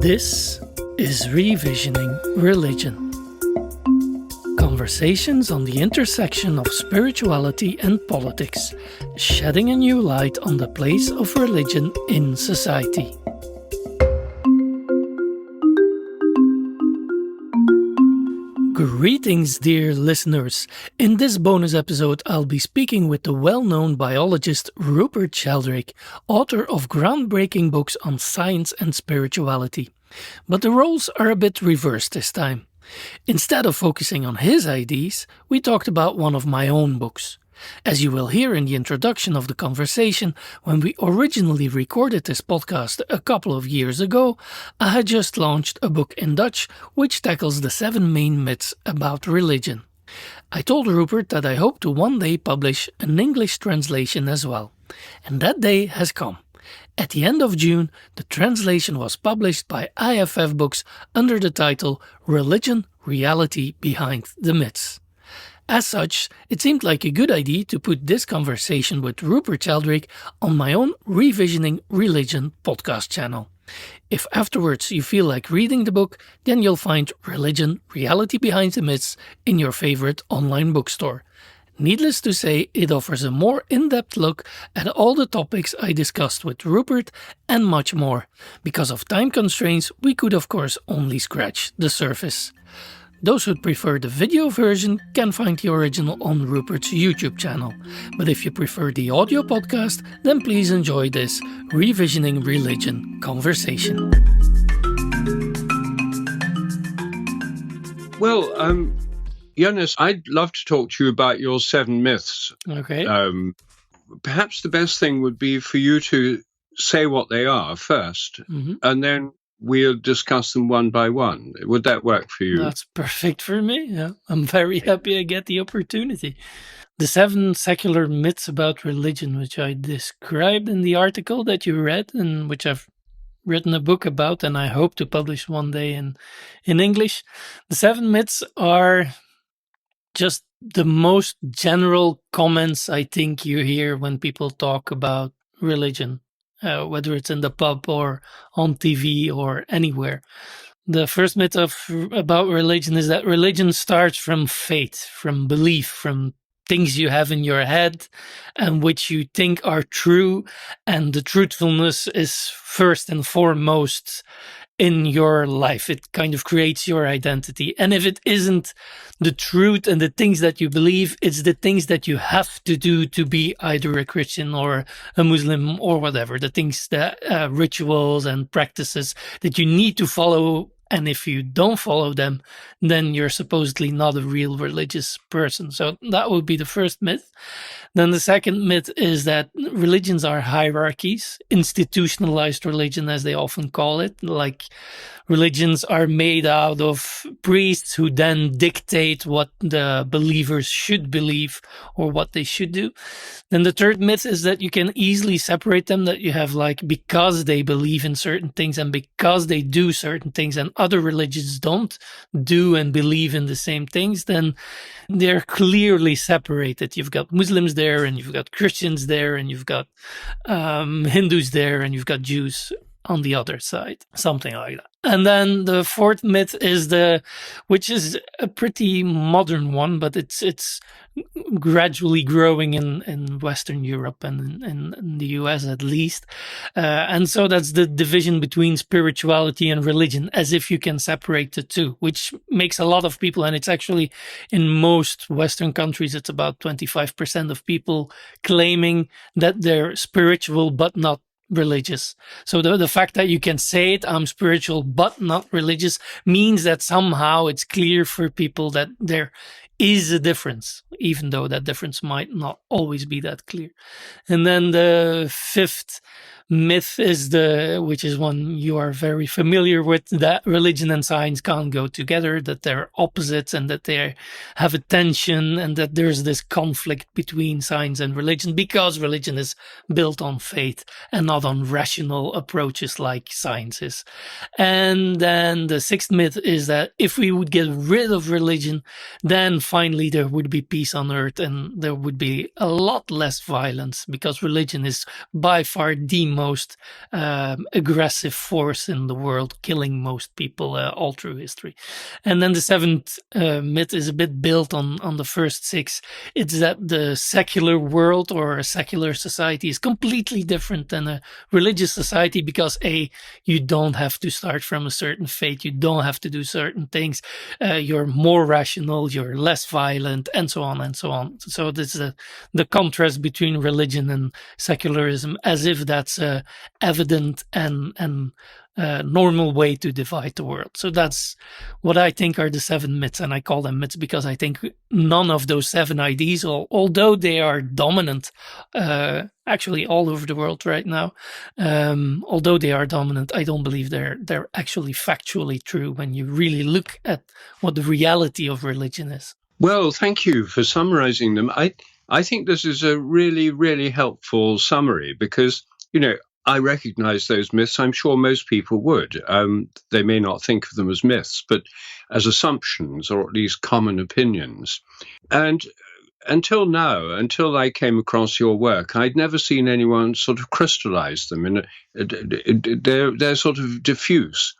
This is Revisioning Religion. Conversations on the intersection of spirituality and politics, shedding a new light on the place of religion in society. Greetings, dear listeners. In this bonus episode, I'll be speaking with the well-known biologist Rupert Sheldrake, author of groundbreaking books on science and spirituality. But the roles are a bit reversed this time. Instead of focusing on his ideas, we talked about one of my own books. As you will hear in the introduction of the conversation, when we originally recorded this podcast a couple of years ago, I had just launched a book in Dutch which tackles the 7 main myths about religion. I told Rupert that I hope to one day publish an English translation as well. And that day has come. At the end of June, the translation was published by IFF Books under the title Religion, Reality Behind the Myths. As such, it seemed like a good idea to put this conversation with Rupert Sheldrake on my own Revisioning Religion podcast channel. If afterwards you feel like reading the book, then you'll find Religion, Reality Behind the Myths in your favorite online bookstore. Needless to say, it offers a more in-depth look at all the topics I discussed with Rupert and much more. Because of time constraints, we could of course only scratch the surface. Those who prefer the video version can find the original on Rupert's YouTube channel. But if you prefer the audio podcast, then please enjoy this Revisioning Religion conversation. Well, Jonas, I'd love to talk to you about your 7 myths. Okay. Perhaps the best thing would be for you to say what they are first, and then we'll discuss them one by one. Would that work for you? That's perfect for me. Yeah, I'm very happy I get the opportunity. The 7 secular myths about religion, which I described in the article that you read and which I've written a book about and I hope to publish one day in English. The 7 myths are just the most general comments I think you hear when people talk about religion. Whether it's in the pub or on TV or anywhere. The first myth about religion is that religion starts from faith, from belief, from things you have in your head and which you think are true, and the truthfulness is first and foremost in your life. It kind of creates your identity. And if it isn't the truth and the things that you believe, it's the things that you have to do to be either a Christian or a Muslim or whatever, the things that rituals and practices that you need to follow. And if you don't follow them, then you're supposedly not a real religious person. So that would be the first myth. Then the second myth is that religions are hierarchies, institutionalized religion, as they often call it. Like religions are made out of priests who then dictate what the believers should believe or what they should do. Then the third myth is that you can easily separate them, that you have like, because they believe in certain things and because they do certain things and other religions don't do and believe in the same things, then they're clearly separated. You've got Muslims there and you've got Christians there and you've got Hindus there and you've got Jews on the other side, something like that. And then the fourth myth is which is a pretty modern one, but it's gradually growing in Western Europe and in the US at least. And so that's the division between spirituality and religion, as if you can separate the two, which makes a lot of people, and it's actually in most Western countries, it's about 25% of people claiming that they're spiritual but not religious. So the fact that you can say it, I'm spiritual but not religious, means that somehow it's clear for people that there is a difference, even though that difference might not always be that clear. And then the fifth myth is which is one you are very familiar with, that religion and science can't go together, that they're opposites and that they have a tension and that there's this conflict between science and religion because religion is built on faith and not on rational approaches like science is. And then the sixth myth is that if we would get rid of religion, then finally there would be peace on earth and there would be a lot less violence, because religion is by far the most aggressive force in the world, killing most people all through history. And then the seventh myth is a bit built on the first six. It's that the secular world or a secular society is completely different than a religious society, because you don't have to start from a certain faith, you don't have to do certain things, you're more rational, you're less violent, and so on and so on. So this is the contrast between religion and secularism, as if that's a evident and normal way to divide the world. So that's what I think are the seven myths, and I call them myths because I think none of those seven ideas, although they are dominant actually all over the world right now, although they are dominant, I don't believe they're actually factually true when you really look at what the reality of religion is. Well, thank you for summarizing them. I think this is a really, really helpful summary because, I recognize those myths. I'm sure most people would. They may not think of them as myths, but as assumptions, or at least common opinions. And until now, until I came across your work, I'd never seen anyone sort of crystallize them. They're sort of diffuse.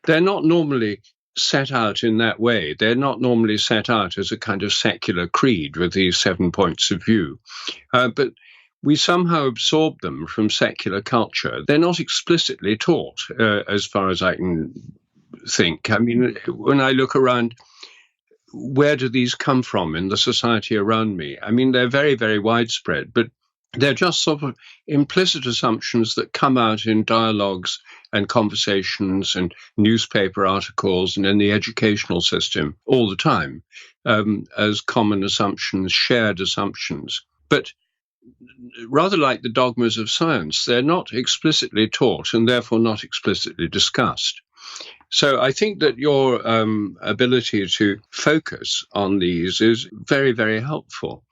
They're not normally set out in that way. They're not normally set out as a kind of secular creed with these 7 points of view. But we somehow absorb them from secular culture. They're not explicitly taught, as far as I can think. I mean, when I look around, where do these come from in the society around me? I mean, they're very, very widespread, but they're just sort of implicit assumptions that come out in dialogues and conversations and newspaper articles and in the educational system all the time, as common assumptions, shared assumptions. But rather like the dogmas of science, they're not explicitly taught and therefore not explicitly discussed. So I think that your ability to focus on these is very, very helpful.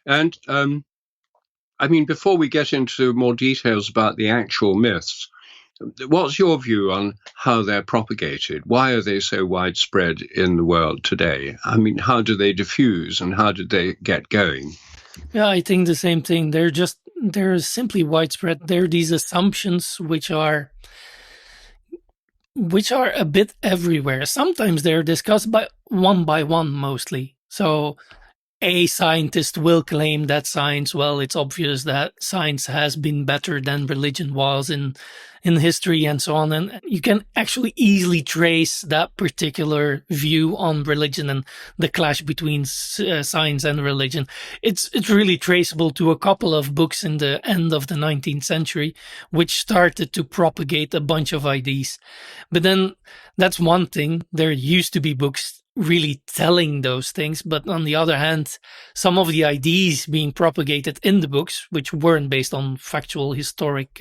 And I mean, before we get into more details about the actual myths, what's your view on how they're propagated? Why are they so widespread in the world today? I mean, how do they diffuse and how did they get going? Yeah, I think the same thing. They're simply widespread. They're these assumptions which are a bit everywhere. Sometimes they're discussed by one mostly. So a scientist will claim that science, well, it's obvious that science has been better than religion was in history and so on. And you can actually easily trace that particular view on religion and the clash between science and religion. It's really traceable to a couple of books in the end of the 19th century, which started to propagate a bunch of ideas. But then that's one thing. There used to be books really telling those things, but on the other hand, some of the ideas being propagated in the books, which weren't based on factual historic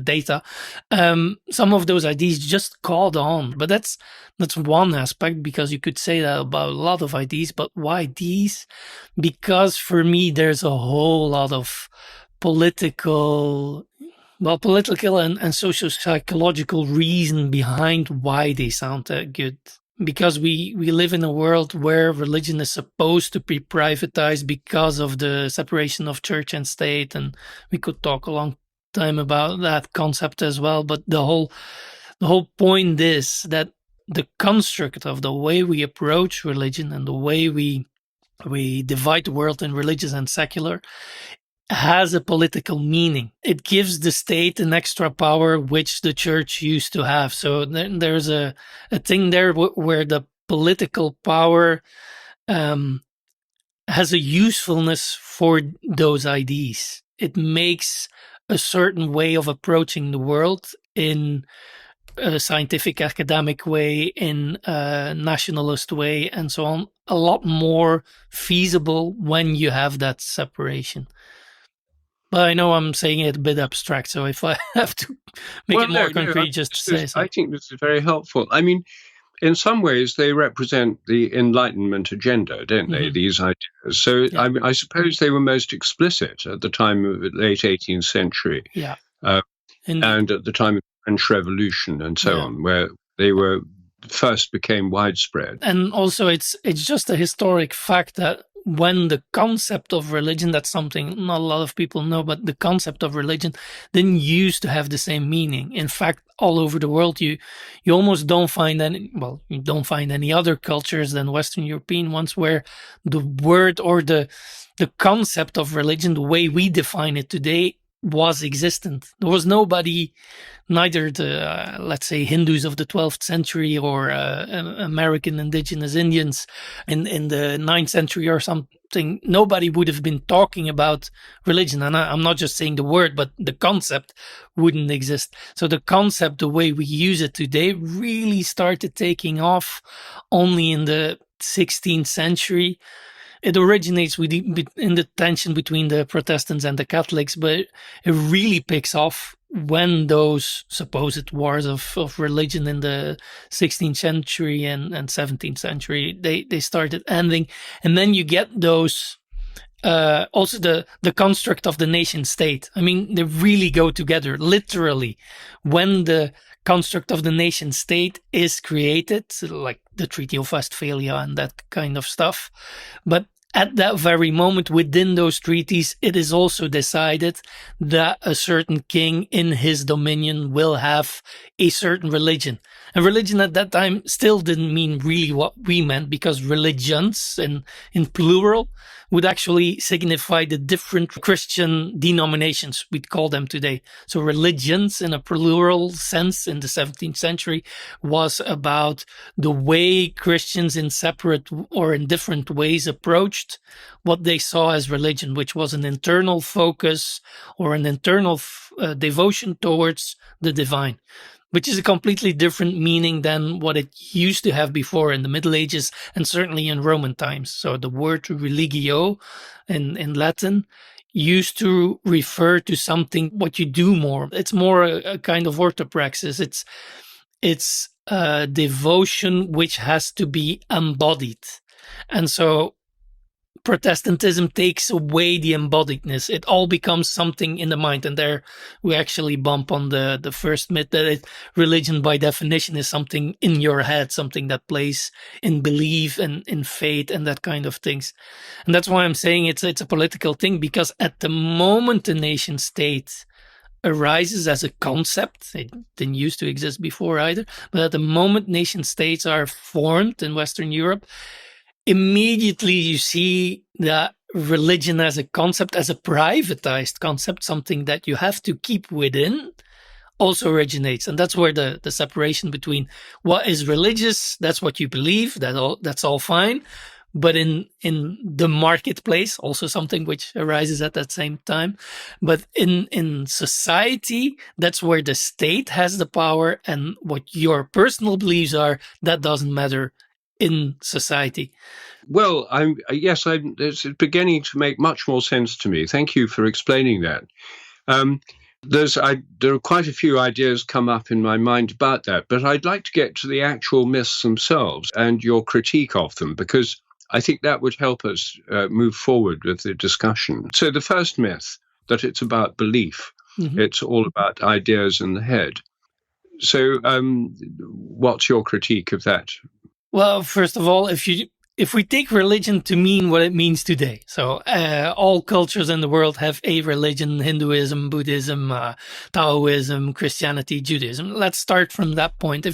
data, some of those ideas just caught on. But that's one aspect, because you could say that about a lot of ideas. But why these? Because for me, there's a whole lot of political and social psychological reason behind why they sound good. Because we live in a world where religion is supposed to be privatized because of the separation of church and state, and we could talk a long time about that concept as well. But the whole point is that the construct of the way we approach religion and the way we divide the world in religious and secular has a political meaning. It gives the state an extra power which the church used to have. So there's a thing there where the political power has a usefulness for those ideas. It makes a certain way of approaching the world in a scientific, academic way, in a nationalist way, and so on, a lot more feasible when you have that separation. But I know I'm saying it a bit abstract, so if I have to make it more concrete, just say so. I think this is very helpful. I mean, in some ways, they represent the Enlightenment agenda, don't they, these ideas? So yeah. I suppose they were most explicit at the time of the late 18th century. Yeah. And at the time of the French Revolution and so on, where they were first became widespread. And also it's just a historic fact that when the concept of religion, that's something not a lot of people know, but the concept of religion didn't used to have the same meaning. In fact, all over the world, you almost don't find you don't find any other cultures than Western European ones where the word or the concept of religion, the way we define it today, was existent. There was nobody, neither the, let's say, Hindus of the 12th century or American indigenous Indians in the 9th century or something. Nobody would have been talking about religion. And I'm not just saying the word, but the concept wouldn't exist. So the concept, the way we use it today, really started taking off only in the 16th century. It originates in the tension between the Protestants and the Catholics, but it really picks off when those supposed wars of religion in the 16th century and 17th century, they started ending. And then you get those, also the construct of the nation state. I mean, they really go together, literally. When the construct of the nation state is created, like the Treaty of Westphalia and that kind of stuff. But at that very moment, within those treaties, it is also decided that a certain king in his dominion will have a certain religion. And religion at that time still didn't mean really what we meant, because religions in plural would actually signify the different Christian denominations, we'd call them today. So religions in a plural sense in the 17th century was about the way Christians in separate or in different ways approached what they saw as religion, which was an internal focus or an internal devotion towards the divine, which is a completely different meaning than what it used to have before in the Middle Ages and certainly in Roman times. So the word religio in Latin used to refer to something, what you do more. It's more a kind of orthopraxis. It's a devotion which has to be embodied. And so Protestantism takes away the embodiedness. It all becomes something in the mind. And there we actually bump on the first myth that religion by definition is something in your head, something that plays in belief and in faith and that kind of things. And that's why I'm saying it's a political thing, because at the moment the nation state arises as a concept, it didn't used to exist before either, but at the moment nation states are formed in Western Europe, immediately you see that religion as a concept, as a privatized concept, something that you have to keep within, also originates. And that's where the separation between what is religious, that's what you believe, that's all fine. But in the marketplace, also something which arises at that same time. But in society, that's where the state has the power, and what your personal beliefs are, that doesn't matter in society. Well, it's beginning to make much more sense to me. Thank you for explaining that. There are quite a few ideas come up in my mind about that, but I'd like to get to the actual myths themselves and your critique of them, because I think that would help us move forward with the discussion. So the first myth, that it's about belief. Mm-hmm. It's all about ideas in the head. So what's your critique of that? Well, first of all, if we take religion to mean what it means today, so all cultures in the world have a religion: Hinduism, Buddhism, Taoism, Christianity, Judaism. Let's start from that point.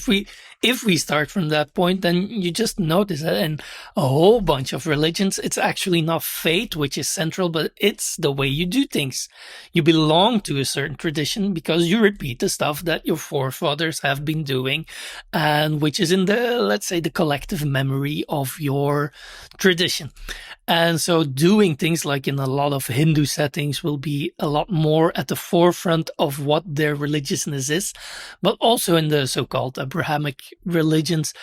If we start from that point, then you just notice that in a whole bunch of religions, it's actually not faith which is central, but it's the way you do things. You belong to a certain tradition because you repeat the stuff that your forefathers have been doing, and which is in the, let's say, the collective memory of your tradition. And so doing things like in a lot of Hindu settings will be a lot more at the forefront of what their religiousness is. But also in the so-called Abrahamic religions,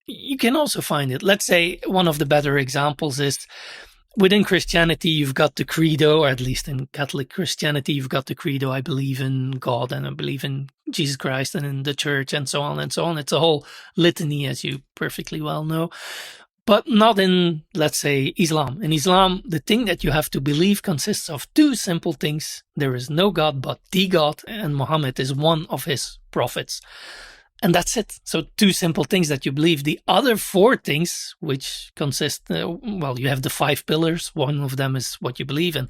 you can also find it. Let's say one of the better examples is within Christianity, you've got the credo, or at least in Catholic Christianity, you've got the credo: I believe in God and I believe in Jesus Christ and in the church and so on and so on. It's a whole litany, as you perfectly well know. But not in, let's say, Islam. In Islam, the thing that you have to believe consists of two simple things. There is no God but the God, and Muhammad is one of his prophets. And that's it. So two simple things that you believe. The other four things, which consist, well, you have the 5 pillars. One of them is what you believe in.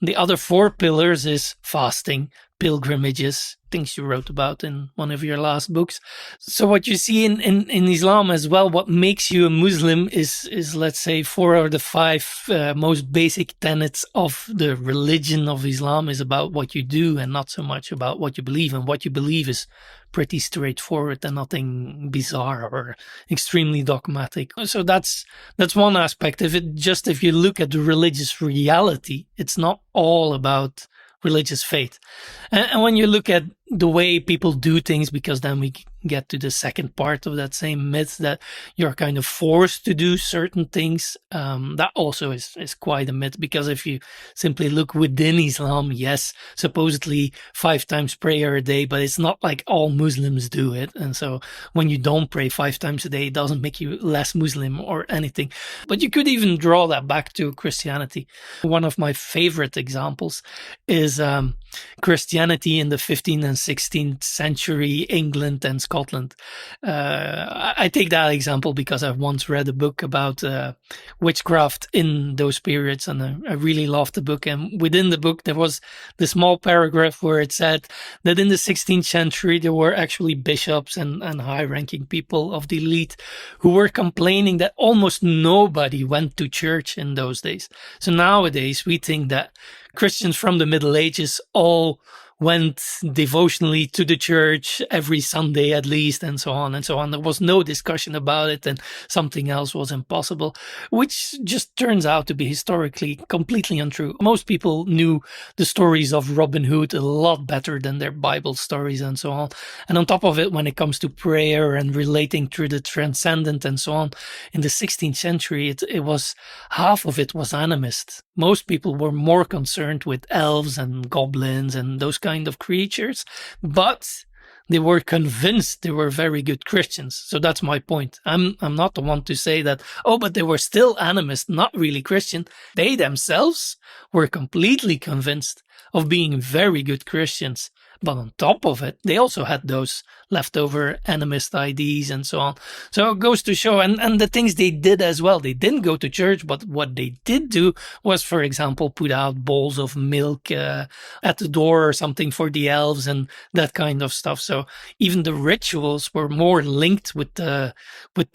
The other 4 pillars is fasting, pilgrimages, things you wrote about in one of your last books. So what you see in Islam as well, what makes you a Muslim is let's say 4 or the 5 most basic tenets of the religion of Islam is about what you do and not so much about what you believe. And what you believe is pretty straightforward and nothing bizarre or extremely dogmatic. So that's one aspect. If you look at the religious reality, it's not all about religious faith. And when you look at the way people do things, because then we get to the second part of that same myth that you're kind of forced to do certain things, that also is quite a myth, because if you simply look within Islam, yes, supposedly 5 times prayer a day, but it's not like all Muslims do it. And so when you don't pray 5 times a day, it doesn't make you less Muslim or anything. But you could even draw that back to Christianity. One of my favorite examples is Christianity in the 15th and 16th century England and Scotland. I take that example because I once read a book about witchcraft in those periods, and I really loved the book. And within the book, there was the small paragraph where it said that in the 16th century, there were actually bishops and high-ranking people of the elite who were complaining that almost nobody went to church in those days. So nowadays, we think that Christians from the Middle Ages all went devotionally to the church every Sunday at least, and so on and so on. There was no discussion about it, and something else was impossible, which just turns out to be historically completely untrue. Most people knew the stories of Robin Hood a lot better than their Bible stories and so on. And on top of it, when it comes to prayer and relating to the transcendent and so on, in the 16th century, it was half of it was animist. Most people were more concerned with elves and goblins and those kind of creatures, but they were convinced they were very good Christians. So that's my point. I'm not the one to say that, oh, but they were still animist, not really Christian. They themselves were completely convinced of being very good Christians. But on top of it, they also had those leftover animist ideas and so on. So it goes to show, and the things they did as well. They didn't go to church, but what they did do was, for example, put out bowls of milk at the door or something for the elves and that kind of stuff. So even the rituals were more linked with the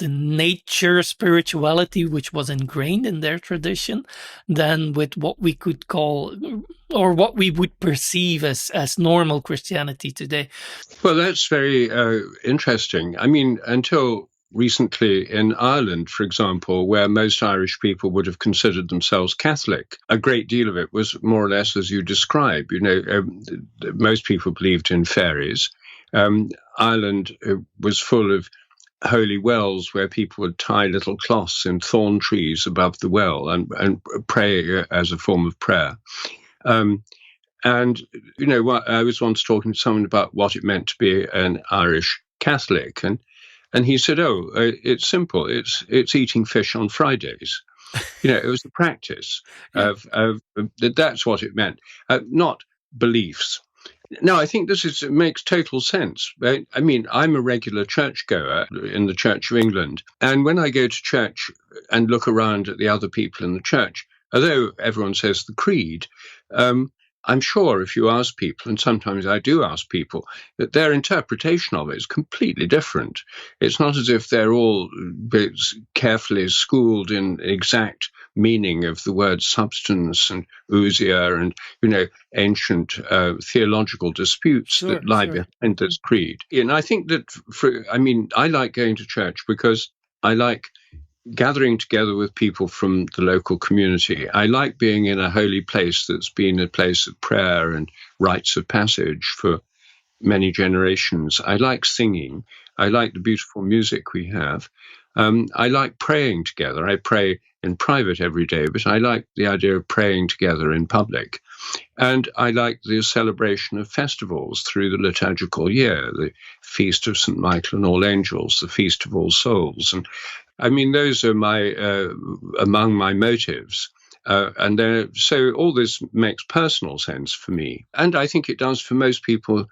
nature spirituality, which was ingrained in their tradition, than with what we could call, or what we would perceive as normal Christianity today. Well, that's very interesting. I mean, until recently in Ireland, for example, where most Irish people would have considered themselves Catholic, a great deal of it was more or less as you describe. You know, most people believed in fairies. Ireland was full of holy wells where people would tie little cloths in thorn trees above the well and pray as a form of prayer. And, you know, I was once talking to someone about what it meant to be an Irish Catholic. And he said, oh, it's simple. It's eating fish on Fridays. You know, it was the practice of that's what it meant, not beliefs. No, I think this makes total sense. Right? I mean, I'm a regular churchgoer in the Church of England. And when I go to church and look around at the other people in the church, although everyone says the creed, I'm sure if you ask people, and sometimes I do ask people, that their interpretation of it is completely different. It's not as if they're all carefully schooled in exact meaning of the word substance and ousia and, you know, ancient theological disputes that lie behind this creed. And I think that, I like going to church because I like gathering together with people from the local community. I like being in a holy place that's been a place of prayer and rites of passage for many generations. I like singing. I like the beautiful music we have. I like praying together. I pray in private every day, but I like the idea of praying together in public. And I like the celebration of festivals through the liturgical year, the Feast of St. Michael and All Angels, the Feast of All Souls. And I mean, those are among my motives. So all this makes personal sense for me. And I think it does for most people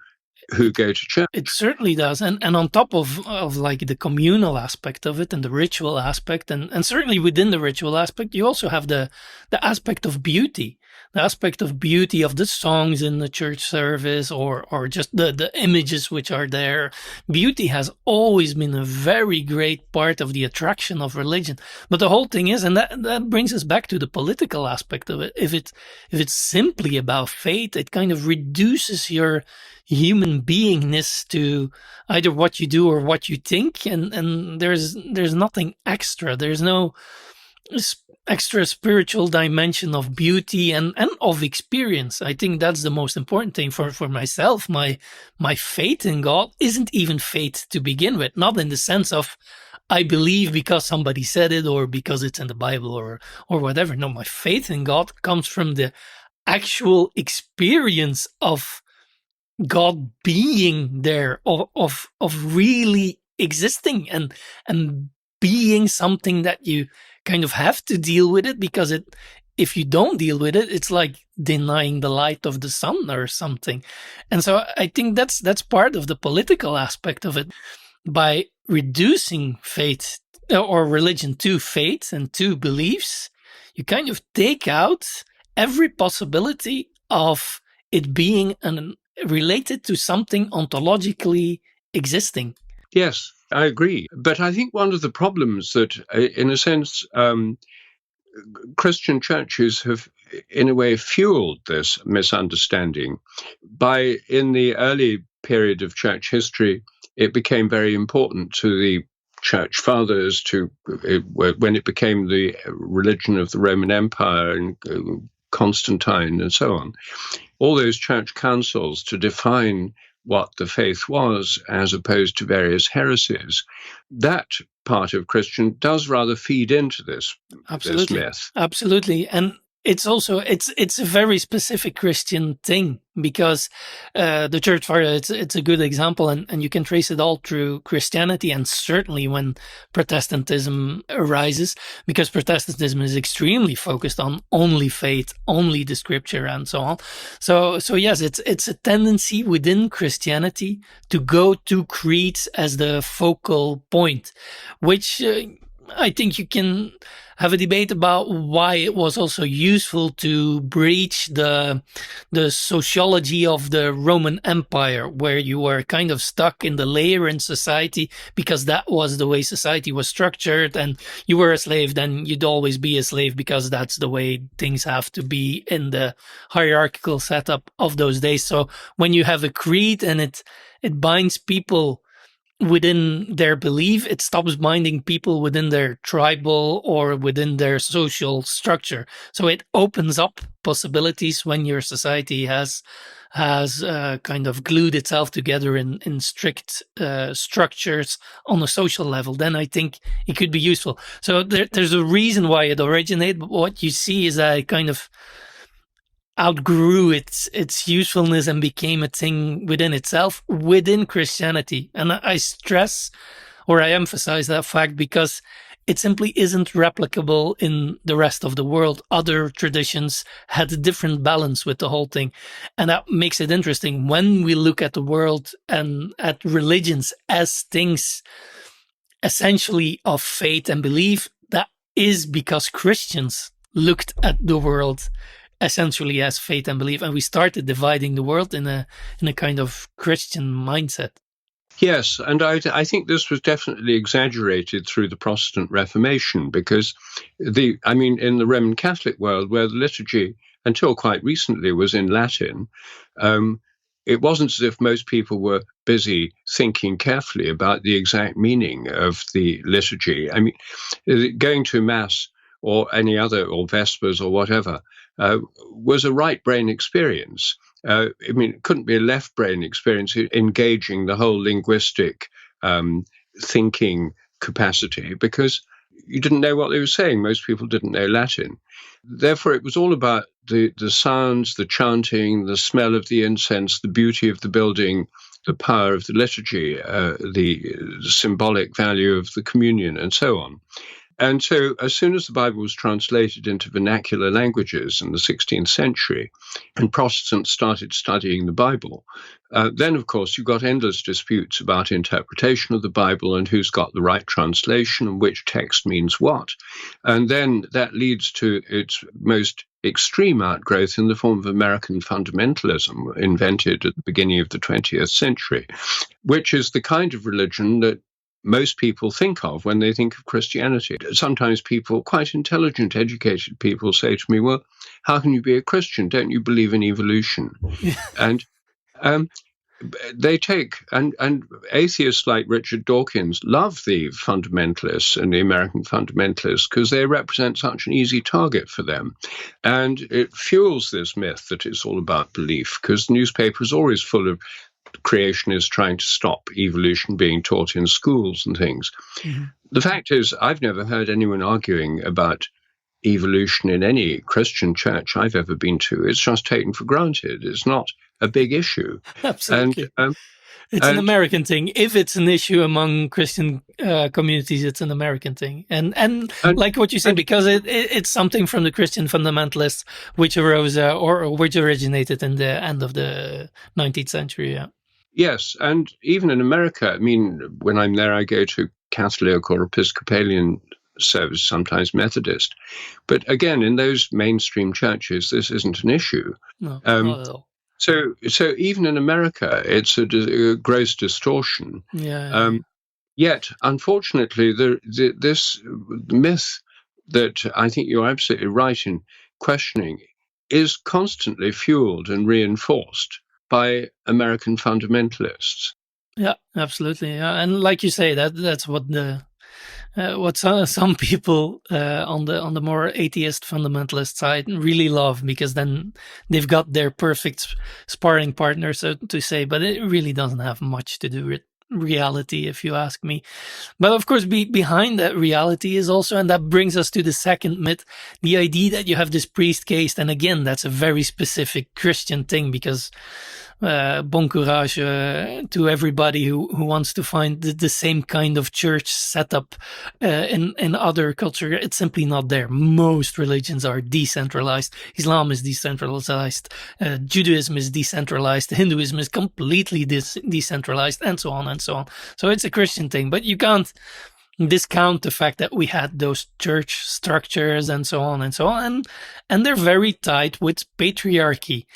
who go to church. It certainly does. And on top of like the communal aspect of it and the ritual aspect, and certainly within the ritual aspect, you also have the aspect of beauty. The aspect of beauty of the songs in the church service, or just the images which are there. Beauty has always been a very great part of the attraction of religion. But the whole thing is, and that brings us back to the political aspect of it. If it's simply about faith, it kind of reduces your human beingness to either what you do or what you think, and there's nothing extra. There's no extra spiritual dimension of beauty and of experience. I think that's the most important thing for myself. My faith in God isn't even faith to begin with, not in the sense of I believe because somebody said it or because it's in the Bible or whatever. No, my faith in God comes from the actual experience of God being there, of really existing and being something that you kind of have to deal with it, because if you don't deal with it, it's like denying the light of the sun or something. And so I think that's part of the political aspect of it. By reducing faith or religion to faith and to beliefs, you kind of take out every possibility of it being related to something ontologically existing. Yes, I agree. But I think one of the problems that, in a sense, Christian churches have, in a way, fueled this misunderstanding. In the early period of church history, it became very important to the church fathers when it became the religion of the Roman Empire and Constantine and so on, all those church councils to define what the faith was as opposed to various heresies. That part of Christian does rather feed into this myth. Absolutely. And it's also it's a very specific Christian thing, because the church fathers, it's a good example, and you can trace it all through Christianity, and certainly when Protestantism arises, because Protestantism is extremely focused on only faith, only the scripture, and so on. So yes, it's a tendency within Christianity to go to creeds as the focal point, which I think you can have a debate about why it was also useful to breach the sociology of the Roman Empire, where you were kind of stuck in the layer in society because that was the way society was structured, and you were a slave, then you'd always be a slave because that's the way things have to be in the hierarchical setup of those days. So when you have a creed and it binds people within their belief, it stops binding people within their tribal or within their social structure. So it opens up possibilities when your society has kind of glued itself together in strict structures on a social level. Then I think it could be useful. So there's a reason why it originated, but what you see is that it kind of outgrew its usefulness and became a thing within itself, within Christianity. And I stress, or I emphasize that fact, because it simply isn't replicable in the rest of the world. Other traditions had a different balance with the whole thing. And that makes it interesting when we look at the world and at religions as things essentially of faith and belief. That is because Christians looked at the world essentially as faith and belief, and we started dividing the world in a kind of Christian mindset. Yes, and I think this was definitely exaggerated through the Protestant Reformation, because in the Roman Catholic world, where the liturgy until quite recently was in Latin, it wasn't as if most people were busy thinking carefully about the exact meaning of the liturgy. I mean, going to Mass or any other, or Vespers or whatever, was a right brain experience. It couldn't be a left brain experience engaging the whole linguistic thinking capacity, because you didn't know what they were saying. Most people didn't know Latin. Therefore, it was all about the sounds, the chanting, the smell of the incense, the beauty of the building, the power of the liturgy, the symbolic value of the communion, and so on. And so, as soon as the Bible was translated into vernacular languages in the 16th century, and Protestants started studying the Bible, then, of course, you got endless disputes about interpretation of the Bible and who's got the right translation and which text means what. And then that leads to its most extreme outgrowth in the form of American fundamentalism, invented at the beginning of the 20th century, which is the kind of religion that most people think of when they think of Christianity. Sometimes people, quite intelligent, educated people, say to me, well, how can you be a Christian? Don't you believe in evolution? And they take, and atheists like Richard Dawkins love the fundamentalists and the American fundamentalists because they represent such an easy target for them. And it fuels this myth that it's all about belief, because the newspaper is always full of creationists trying to stop evolution being taught in schools and things. Mm-hmm. The fact is, I've never heard anyone arguing about evolution in any Christian church I've ever been to. It's just taken for granted. It's not a big issue. Absolutely. It's an American thing. If it's an issue among Christian communities, it's an American thing. And like what you said, because it's something from the Christian fundamentalists, which arose or which originated in the end of the 19th century. Yeah. Yes, and even in America, I mean, when I'm there, I go to Catholic or Episcopalian service, sometimes Methodist. But again, in those mainstream churches, this isn't an issue. No, not at all. So even in America, it's a gross distortion. Yeah. Yet, unfortunately, this myth that I think you're absolutely right in questioning is constantly fueled and reinforced by American fundamentalists. Yeah, absolutely. Yeah. And like you say, that's what some people on the more atheist fundamentalist side really love, because then they've got their perfect sparring partner, so to say. But it really doesn't have much to do with reality, if you ask me. But of course, behind that reality is also, and that brings us to the second myth, the idea that you have this priest caste. And again, that's a very specific Christian thing, because bon courage to everybody who wants to find the same kind of church setup in other culture. It's simply not there. Most religions are decentralized. Islam is decentralized. Judaism is decentralized. Hinduism is completely decentralized, and so on and so on. So it's a Christian thing, but you can't discount the fact that we had those church structures and so on and so on, and they're very tied with patriarchy.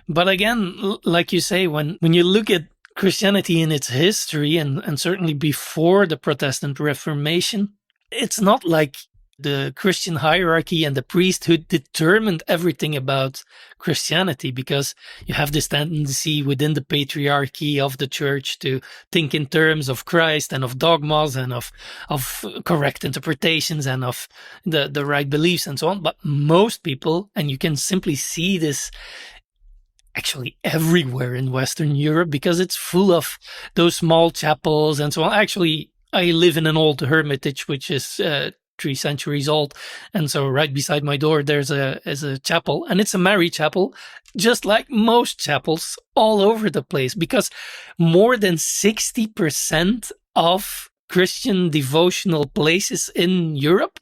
But again, like you say, when you look at Christianity in its history, and certainly before the Protestant Reformation, it's not like the Christian hierarchy and the priesthood determined everything about Christianity, because you have this tendency within the patriarchy of the church to think in terms of Christ and of dogmas and of correct interpretations and of the right beliefs and so on. But most people, and you can simply see this actually everywhere in Western Europe, because it's full of those small chapels and so on. Actually, I live in an old hermitage, which is 3 centuries old, and so right beside my door there's a chapel, and it's a Mary chapel, just like most chapels all over the place, because more than 60% of Christian devotional places in Europe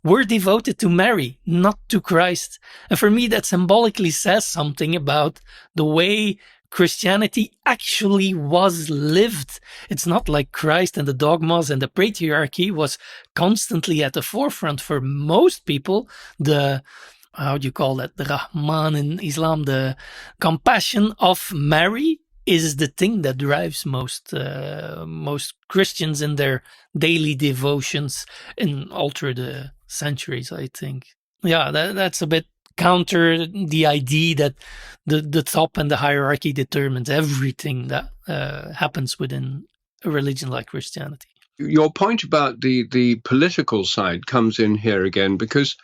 were devoted to Mary, not to Christ. And for me, that symbolically says something about the way Christianity actually was lived. It's not like Christ and the dogmas and the patriarchy was constantly at the forefront. For most people, the Rahman in Islam, the compassion of Mary is the thing that drives most Christians in their daily devotions in all through the centuries, I think. Yeah, that's a bit counter the idea that the top and the hierarchy determines everything that happens within a religion like Christianity. Your point about the political side comes in here again, because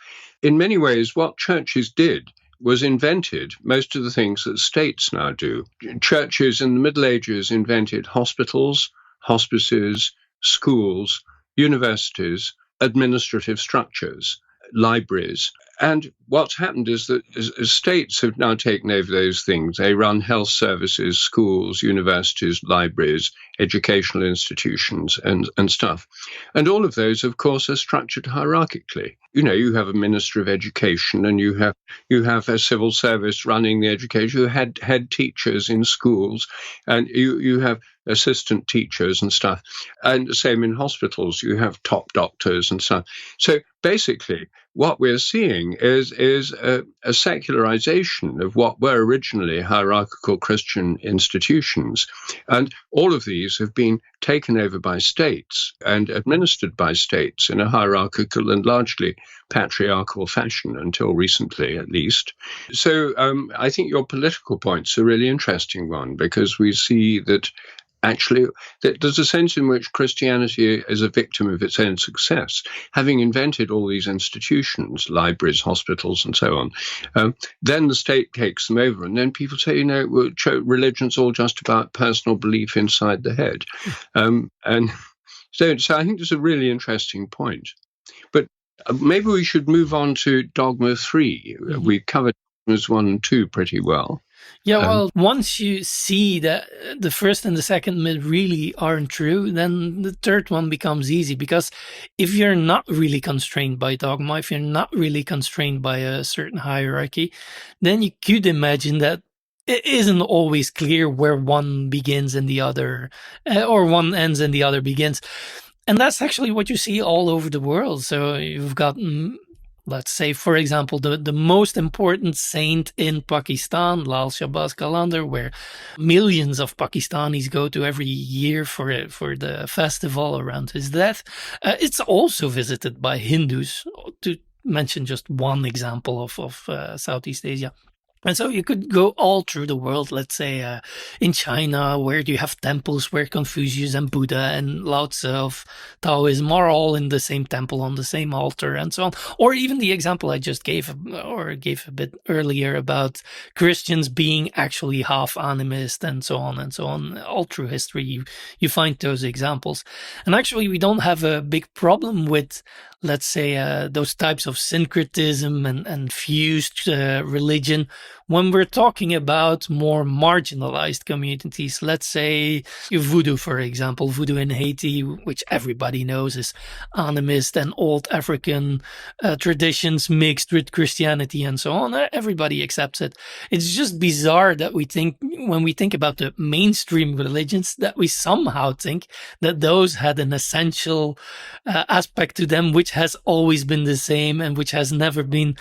in many ways what churches did was invented most of the things that states now do. Churches in the Middle Ages invented hospitals, hospices, schools, universities, administrative structures. libraries. And what's happened is that states have now taken over those things. They run health services, schools, universities, libraries, educational institutions, and stuff. And all of those, of course, are structured hierarchically. You have a minister of education, and you have a civil service running the education. You had head teachers in schools, and you have assistant teachers and stuff. And the same in hospitals. You have top doctors and stuff. So basically, what we're seeing is a secularization of what were originally hierarchical Christian institutions. And all of these have been taken over by states and administered by states in a hierarchical and largely patriarchal fashion until recently, at least. So I think your political point's a really interesting one, because we see that actually, there's a sense in which Christianity is a victim of its own success. Having invented all these institutions, libraries, hospitals, and so on, then the state takes them over, and then people say, religion's all just about personal belief inside the head. And so I think it's a really interesting point. But maybe we should move on to dogma 3. Mm-hmm. We've covered dogmas 1 and 2 pretty well. Yeah, well, once you see that the first and the second myth really aren't true, then the third one becomes easy. Because if you're not really constrained by dogma, if you're not really constrained by a certain hierarchy, then you could imagine that it isn't always clear where one begins and the other, or one ends and the other begins. And that's actually what you see all over the world. So you've got, let's say, for example, the most important saint in Pakistan, Lal Shahbaz Qalandar, where millions of Pakistanis go to every year for the festival around his death. It's also visited by Hindus, to mention just one example of Southeast Asia. And so you could go all through the world, let's say in China, where you have temples where Confucius and Buddha and Lao Tzu of Taoism are all in the same temple on the same altar and so on. Or even the example I just gave a bit earlier about Christians being actually half animist and so on and so on. All through history, you find those examples. And actually, we don't have a big problem with, let's say, those types of syncretism and fused religion when we're talking about more marginalized communities. Let's say voodoo, for example. Voodoo in Haiti, which everybody knows is animist and old African traditions mixed with Christianity and so on. Everybody accepts it. It's just bizarre that when we think about the mainstream religions, that we somehow think that those had an essential aspect to them, which has always been the same and which has never been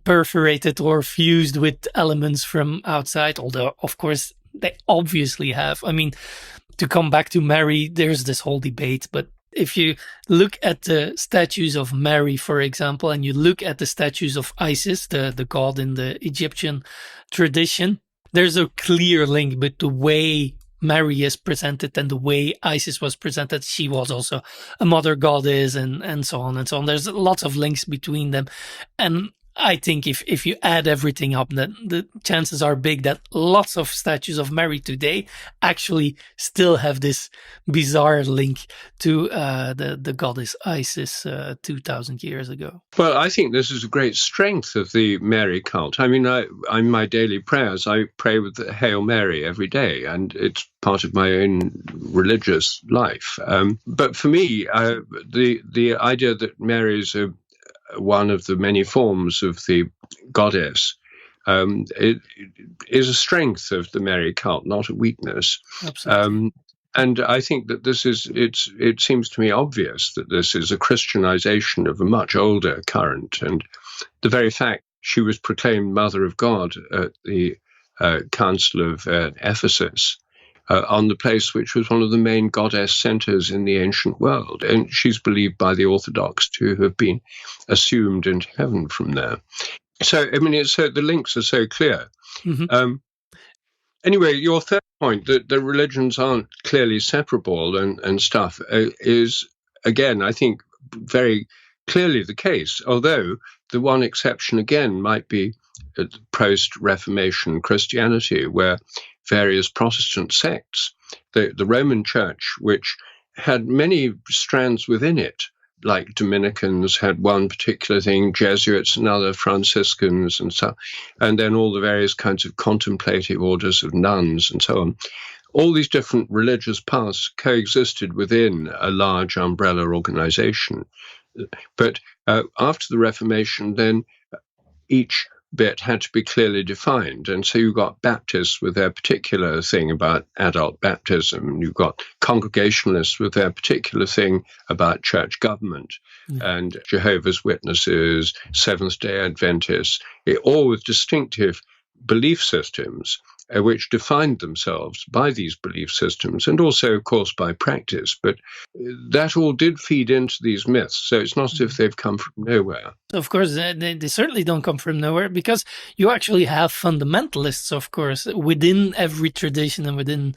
perforated or fused with elements from outside, although of course they obviously have. I mean, to come back to Mary, there's this whole debate, but if you look at the statues of Mary, for example, and you look at the statues of Isis, the god in the Egyptian tradition, there's a clear link with the way Mary is presented and the way Isis was presented. She was also a mother goddess and so on and so on. There's lots of links between them. And I think if you add everything up, then the chances are big that lots of statues of Mary today actually still have this bizarre link to the goddess Isis 2,000 years ago. Well, I think this is a great strength of the Mary cult. I mean, in my daily prayers, I pray with the Hail Mary every day, and it's part of my own religious life. But for me, the idea that Mary is one of the many forms of the goddess it is a strength of the Mary cult, not a weakness. Absolutely. And I think that it seems to me obvious that this is a Christianization of a much older current. And the very fact she was proclaimed Mother of God at the Council of Ephesus, on the place which was one of the main goddess centers in the ancient world. And she's believed by the Orthodox to have been assumed into heaven from there. So, I mean, the links are so clear. Mm-hmm. Anyway, your third point, that the religions aren't clearly separable and stuff, is, again, I think, very clearly the case, although the one exception, again, might be post-Reformation Christianity, where various Protestant sects, the Roman Church, which had many strands within it, like Dominicans had one particular thing, Jesuits another, Franciscans and so, and then all the various kinds of contemplative orders of nuns and so on. All these different religious paths coexisted within a large umbrella organization. But after the Reformation, then each bit had to be clearly defined. And so you've got Baptists with their particular thing about adult baptism. You've got Congregationalists with their particular thing about church government. And Jehovah's Witnesses, Seventh-day Adventists, all with distinctive belief systems which defined themselves by these belief systems and also, of course, by practice. But that all did feed into these myths. So it's not as if they've come from nowhere. Of course, they certainly don't come from nowhere, because you actually have fundamentalists, of course, within every tradition and within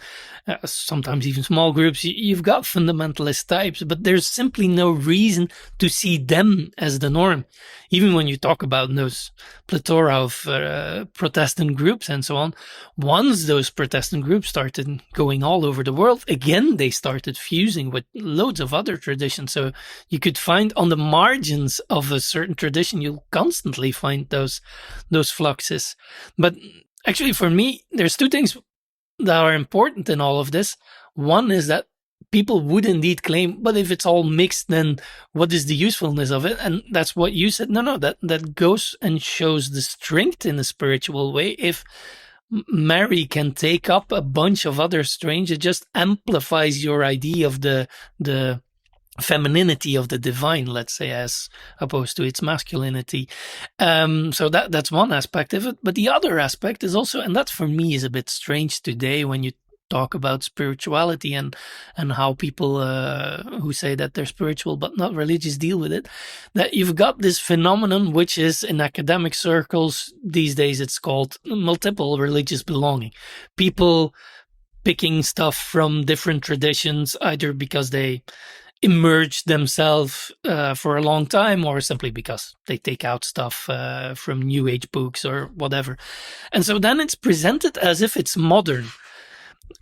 sometimes even small groups. You've got fundamentalist types, but there's simply no reason to see them as the norm. Even when you talk about those plethora of Protestant groups and so on, once those Protestant groups started going all over the world, again, they started fusing with loads of other traditions. So you could find on the margins of a certain tradition, you'll constantly find those fluxes. But actually, for me, there's two things that are important in all of this. One is that people would indeed claim, but if it's all mixed, then what is the usefulness of it? And that's what you said. No, that goes and shows the strength in a spiritual way. If Mary can take up a bunch of other strange, it just amplifies your idea of the femininity of the divine, let's say, as opposed to its masculinity. So that's one aspect of it. But the other aspect is also, and that for me is a bit strange today when you talk about spirituality and how people who say that they're spiritual but not religious deal with it, that you've got this phenomenon which is in academic circles these days, it's called multiple religious belonging. People picking stuff from different traditions, either because they immersed themselves for a long time or simply because they take out stuff from New Age books or whatever. And so then it's presented as if it's modern,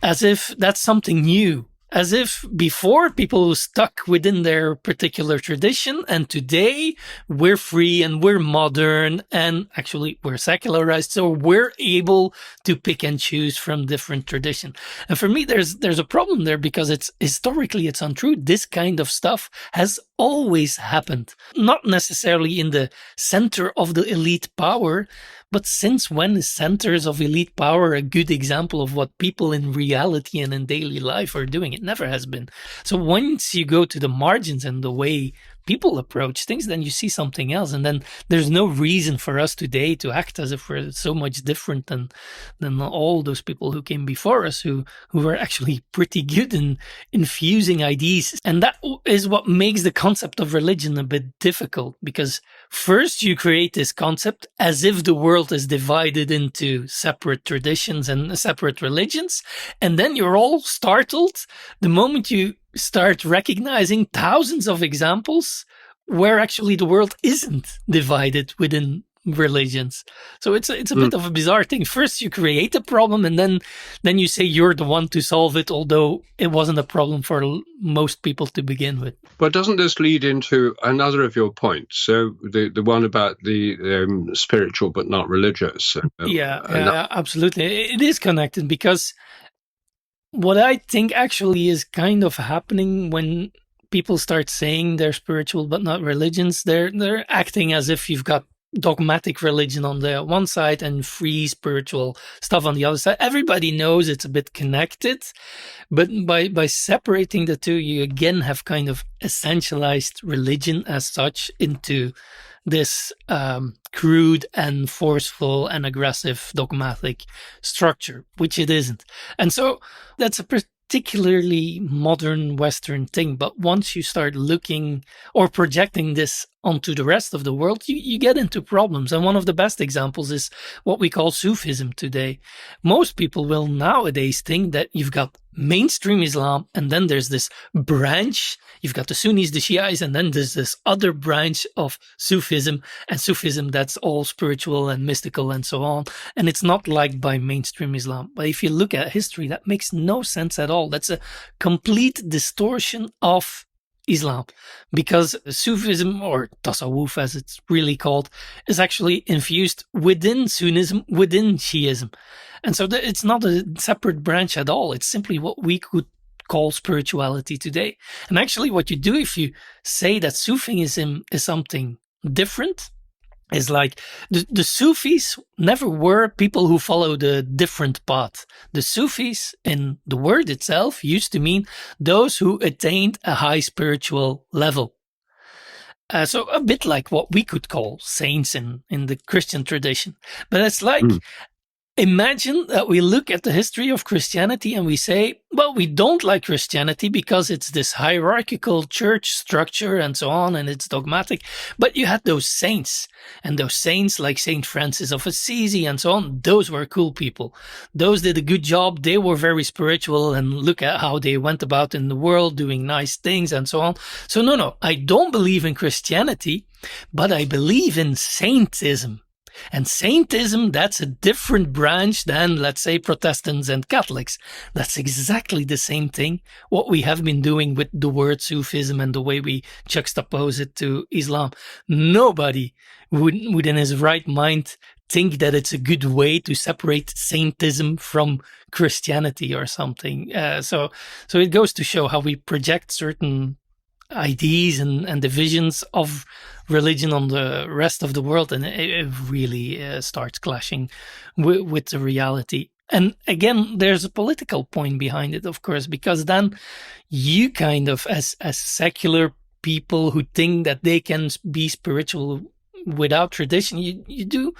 as if that's something new, as if before people were stuck within their particular tradition, and today we're free and we're modern and actually we're secularized, so we're able to pick and choose from different tradition. And for me, there's a problem there, because it's historically it's untrue. This kind of stuff has always happened, not necessarily in the center of the elite power. But since when is centers of elite power a good example of what people in reality and in daily life are doing? It never has been. So once you go to the margins and the way people approach things, then you see something else. And then there's no reason for us today to act as if we're so much different than all those people who came before us, who were actually pretty good in infusing ideas. And that is what makes the concept of religion a bit difficult, because first you create this concept as if the world is divided into separate traditions and separate religions. And then you're all startled the moment you start recognizing thousands of examples where actually the world isn't divided within religions. So it's a bit of a bizarre thing. First you create a problem, and then you say you're the one to solve it, although it wasn't a problem for most people to begin with. But doesn't this lead into another of your points? So the one about the spiritual but not religious. Yeah, absolutely. It is connected, because what I think actually is kind of happening when people start saying they're spiritual but not religions, they're acting as if you've got dogmatic religion on the one side and free spiritual stuff on the other side. Everybody knows it's a bit connected, but by separating the two, you again have kind of essentialized religion as such into this crude and forceful and aggressive dogmatic structure, which it isn't. And so that's a particularly modern Western thing. But once you start looking or projecting this onto the rest of the world, you get into problems. And one of the best examples is what we call Sufism today. Most people will nowadays think that you've got mainstream Islam, and then there's this branch, you've got the Sunnis, the Shiites, and then there's this other branch of Sufism, and Sufism that's all spiritual and mystical and so on. And it's not liked by mainstream Islam. But if you look at history, that makes no sense at all. That's a complete distortion of Islam, because Sufism, or Tasawwuf as it's really called, is actually infused within Sunnism, within Shiism. And so it's not a separate branch at all. It's simply what we could call spirituality today. And actually, what you do if you say that Sufism is something different is like the Sufis never were people who followed a different path. The Sufis, in the word itself, used to mean those who attained a high spiritual level. So a bit like what we could call saints in the Christian tradition. But it's like, imagine that we look at the history of Christianity and we say, well, we don't like Christianity because it's this hierarchical church structure and so on, and it's dogmatic. But you had those saints, and those saints like Saint Francis of Assisi and so on, those were cool people. Those did a good job. They were very spiritual, and look at how they went about in the world doing nice things and so on. So no, I don't believe in Christianity, but I believe in saintism. And saintism, that's a different branch than, let's say, Protestants and Catholics. That's exactly the same thing, what we have been doing with the word Sufism and the way we juxtapose it to Islam. Nobody would in his right mind think that it's a good way to separate saintism from Christianity or something. So it goes to show how we project certain ideas and the visions of religion on the rest of the world, and it really starts clashing with the reality. And again, there's a political point behind it, of course, because then you kind of, as secular people who think that they can be spiritual without tradition, you do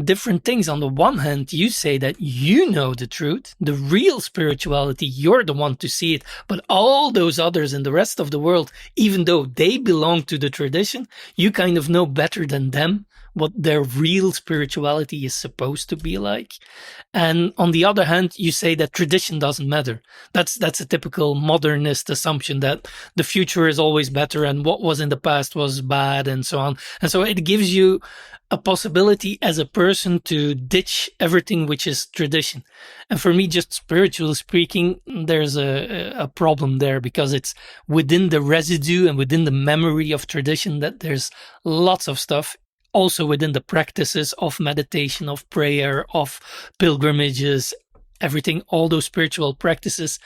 different things. On the one hand, you say that you know the truth, the real spirituality, you're the one to see it, but all those others in the rest of the world, even though they belong to the tradition, you kind of know better than them what their real spirituality is supposed to be like. And on the other hand, you say that tradition doesn't matter. That's a typical modernist assumption that the future is always better and what was in the past was bad and so on. And so it gives you a possibility as a person to ditch everything which is tradition. And for me, just spiritually speaking, there's a problem there, because it's within the residue and within the memory of tradition that there's lots of stuff. Also within the practices of meditation, of prayer, of pilgrimages, everything, all those spiritual practices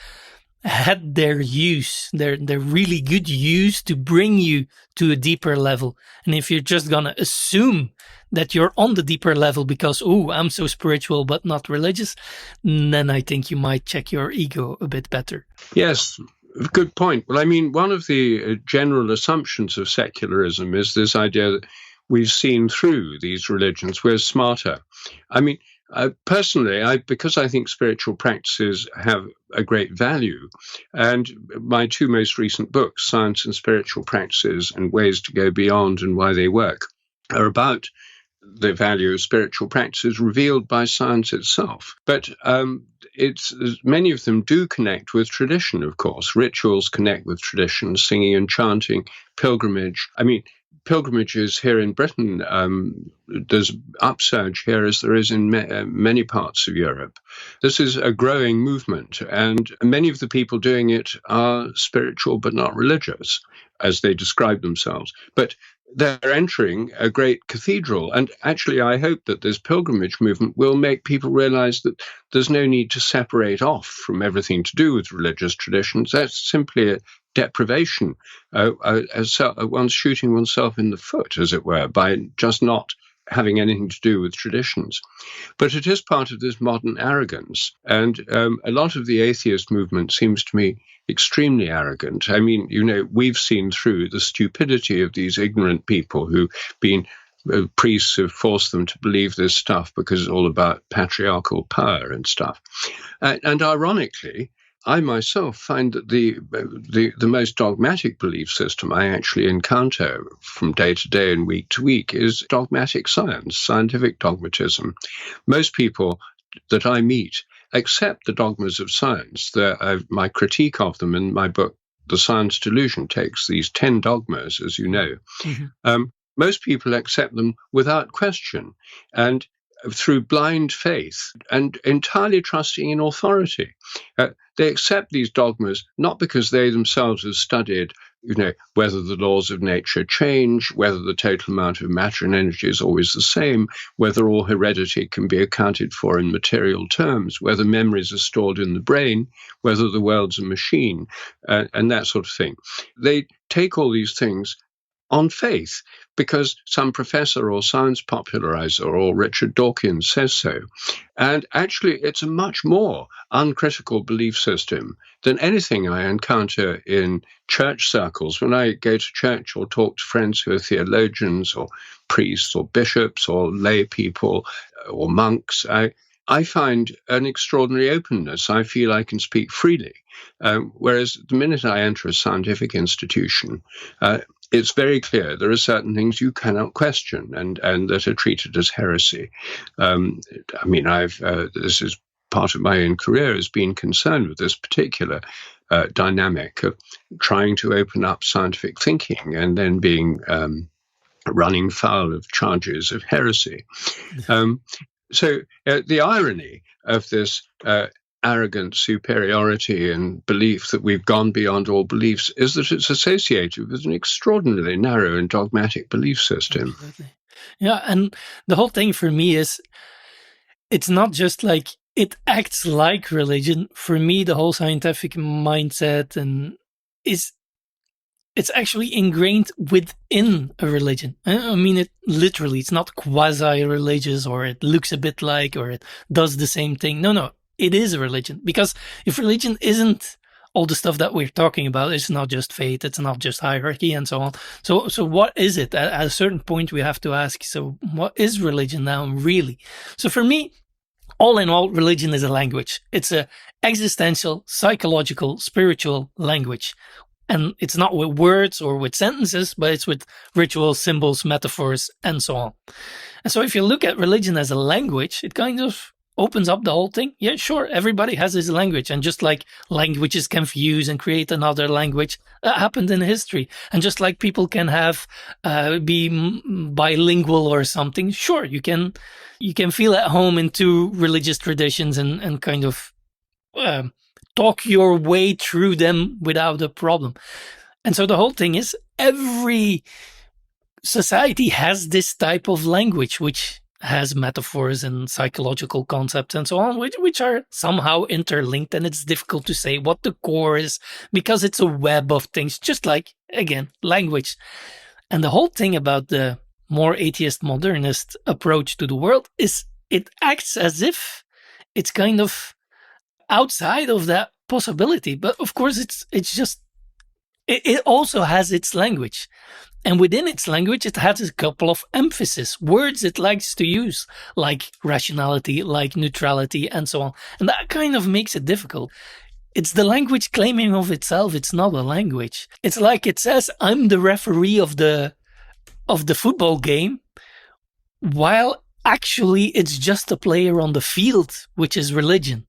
had their use, their really good use to bring you to a deeper level. And if you're just going to assume that you're on the deeper level because, I'm so spiritual but not religious, then I think you might check your ego a bit better. Yes, good point. Well, I mean, one of the general assumptions of secularism is this idea that we've seen through these religions, we're smarter. I mean, personally, because I think spiritual practices have a great value, and my two most recent books, Science and Spiritual Practices and Ways to Go Beyond and Why They Work, are about the value of spiritual practices revealed by science itself. But many of them do connect with tradition, of course. Rituals connect with tradition, singing and chanting, pilgrimage. I mean, pilgrimages here in Britain, there's upsurge here as there is in many parts of Europe. This is a growing movement, and many of the people doing it are spiritual but not religious, as they describe themselves. But they're entering a great cathedral. And actually, I hope that this pilgrimage movement will make people realize that there's no need to separate off from everything to do with religious traditions. That's simply a deprivation, one's shooting oneself in the foot, as it were, by just not having anything to do with traditions. But it is part of this modern arrogance. And a lot of the atheist movement seems to me extremely arrogant. I mean, we've seen through the stupidity of these ignorant people who've been priests have forced them to believe this stuff because it's all about patriarchal power and stuff. And ironically, I myself find that the most dogmatic belief system I actually encounter from day to day and week to week is dogmatic science, scientific dogmatism. Most people that I meet accept the dogmas of science. My critique of them in my book, The Science Delusion, takes these 10 dogmas, as you know. Mm-hmm. Most people accept them without question and through blind faith and entirely trusting in authority. They accept these dogmas not because they themselves have studied whether the laws of nature change, whether the total amount of matter and energy is always the same, whether all heredity can be accounted for in material terms, whether memories are stored in the brain, whether the world's a machine, and that sort of thing. They take all these things on faith because some professor or science popularizer or Richard Dawkins says so. And actually, it's a much more uncritical belief system than anything I encounter in church circles. When I go to church or talk to friends who are theologians or priests or bishops or lay people or monks, I find an extraordinary openness. I feel I can speak freely. Whereas the minute I enter a scientific institution, it's very clear there are certain things you cannot question and that are treated as heresy. This is part of my own career has been concerned with this particular dynamic of trying to open up scientific thinking and then being running foul of charges of heresy. So the irony of this arrogant superiority and belief that we've gone beyond all beliefs is that it's associated with an extraordinarily narrow and dogmatic belief system. Absolutely. Yeah, and the whole thing for me is it's not just like it acts like religion. For me, the whole scientific mindset and it's actually ingrained within a religion. I mean, it's not quasi-religious or it looks a bit like or it does the same thing. No, it is a religion. Because if religion isn't all the stuff that we're talking about, it's not just faith, it's not just hierarchy and so on. So what is it? At a certain point, we have to ask, so what is religion now really? So for me, all in all, religion is a language. It's a existential, psychological, spiritual language. And it's not with words or with sentences, but it's with rituals, symbols, metaphors, and so on. And so if you look at religion as a language, it kind of opens up the whole thing. Yeah, sure, everybody has his language. And just like languages can fuse and create another language, that happened in history. And just like people can have be bilingual or something, sure, you can feel at home in two religious traditions and kind of talk your way through them without a problem. And so the whole thing is every society has this type of language, which has metaphors and psychological concepts and so on, which are somehow interlinked. And it's difficult to say what the core is because it's a web of things, just like, again, language. And the whole thing about the more atheist modernist approach to the world is it acts as if it's kind of outside of that possibility. But of course, it also has its language. And within its language, it has a couple of emphasis, words it likes to use, like rationality, like neutrality, and so on. And that kind of makes it difficult. It's the language claiming of itself. It's not a language. It's like it says, I'm the referee of the football game, while actually it's just a player on the field, which is religion.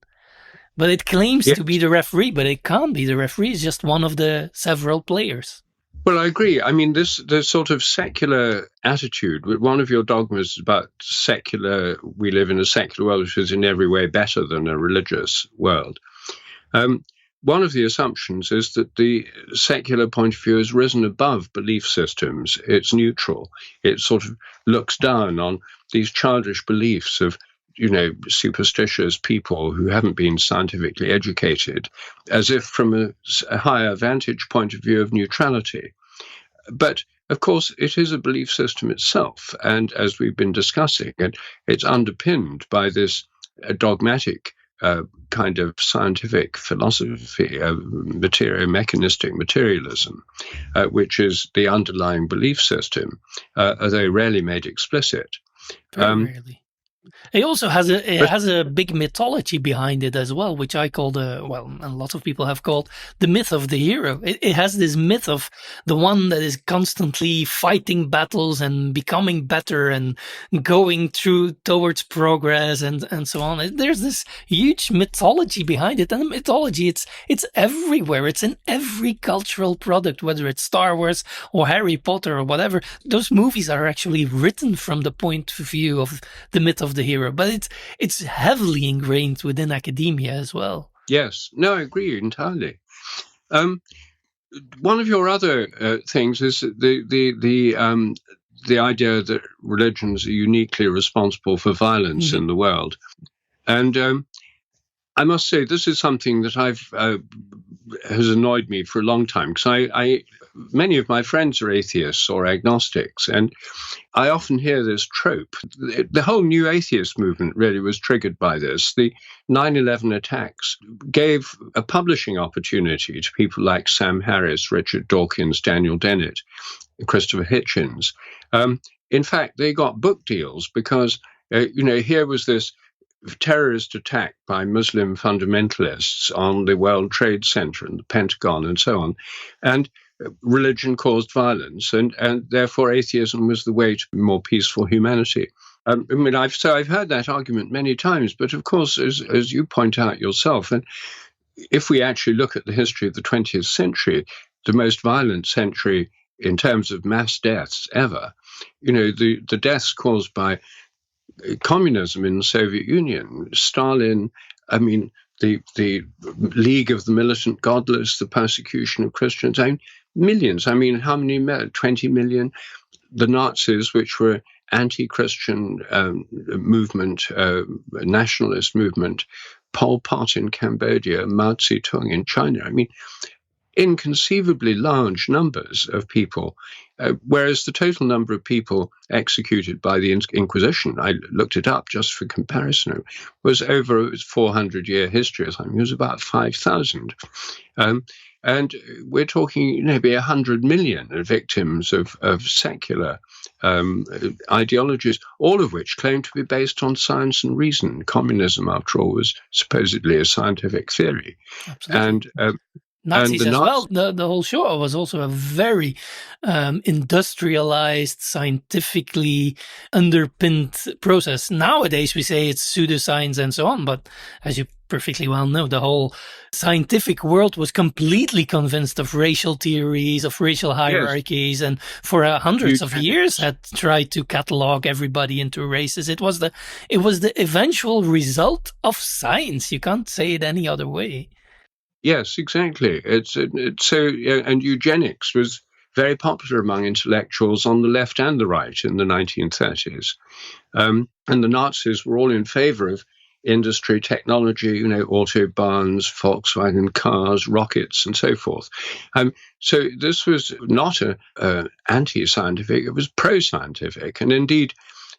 But it claims to be the referee, but it can't be the referee. It's just one of the several players. Well, I agree. I mean, this sort of secular attitude, one of your dogmas is about secular, we live in a secular world which is in every way better than a religious world. One of the assumptions is that the secular point of view has risen above belief systems. It's neutral. It sort of looks down on these childish beliefs of superstitious people who haven't been scientifically educated, as if from a higher vantage point of view of neutrality. But of course, it is a belief system itself. And as we've been discussing, it's underpinned by this dogmatic kind of scientific philosophy of mechanistic materialism, which is the underlying belief system, although rarely made explicit. Very rarely. It also has a big mythology behind it as well, which I call a lot of people have called the myth of the hero. It has this myth of the one that is constantly fighting battles and becoming better and going towards progress and so on. There's this huge mythology behind it, and the mythology it's everywhere. It's in every cultural product, whether it's Star Wars or Harry Potter or whatever. Those movies are actually written from the point of view of the myth of the hero. But it's heavily ingrained within academia as well. Yes. No, I agree entirely. one of your other things is the idea that religions are uniquely responsible for violence Mhm. in the world, and I must say this is something that I've has annoyed me for a long time because I many of my friends are atheists or agnostics, and I often hear this trope. The whole new atheist movement really was triggered by this. The 9/11 attacks gave a publishing opportunity to people like Sam Harris, Richard Dawkins, Daniel Dennett, and Christopher Hitchens. In fact, they got book deals because, here was this terrorist attack by Muslim fundamentalists on the World Trade Center and the Pentagon and so on. And religion caused violence, and therefore atheism was the way to more peaceful humanity. I've heard that argument many times, but of course, as you point out yourself, and if we actually look at the history of the 20th century, the most violent century in terms of mass deaths ever, the deaths caused by communism in the Soviet Union, Stalin, I mean, the League of the Militant Godless, the persecution of Christians, millions. I mean, how many? 20 million. The Nazis, which were anti-Christian movement, nationalist movement, Pol Pot in Cambodia, Mao Zedong in China. I mean, inconceivably large numbers of people, whereas the total number of people executed by the Inquisition, I looked it up just for comparison, was over its 400-year history. I think it was about 5,000. And we're talking maybe 100 million victims of secular ideologies, all of which claim to be based on science and reason. Communism, after all, was supposedly a scientific theory. Absolutely. And Nazis the as well. Nazis, The whole show was also a very industrialized, scientifically underpinned process. Nowadays, we say it's pseudoscience and so on, but as you perfectly well know, the whole scientific world was completely convinced of racial theories, of racial yes, hierarchies, and for hundreds of years eugenics. had tried to catalog everybody into races. It was the eventual result of science. You can't say it any other way. Yes, exactly. It's so, yeah, and eugenics was very popular among intellectuals on the left and the right in the 1930s. And the Nazis were all in favor of industry, technology, autobahns, Volkswagen cars, rockets, and so forth. So this was not a anti-scientific; it was pro-scientific, and indeed,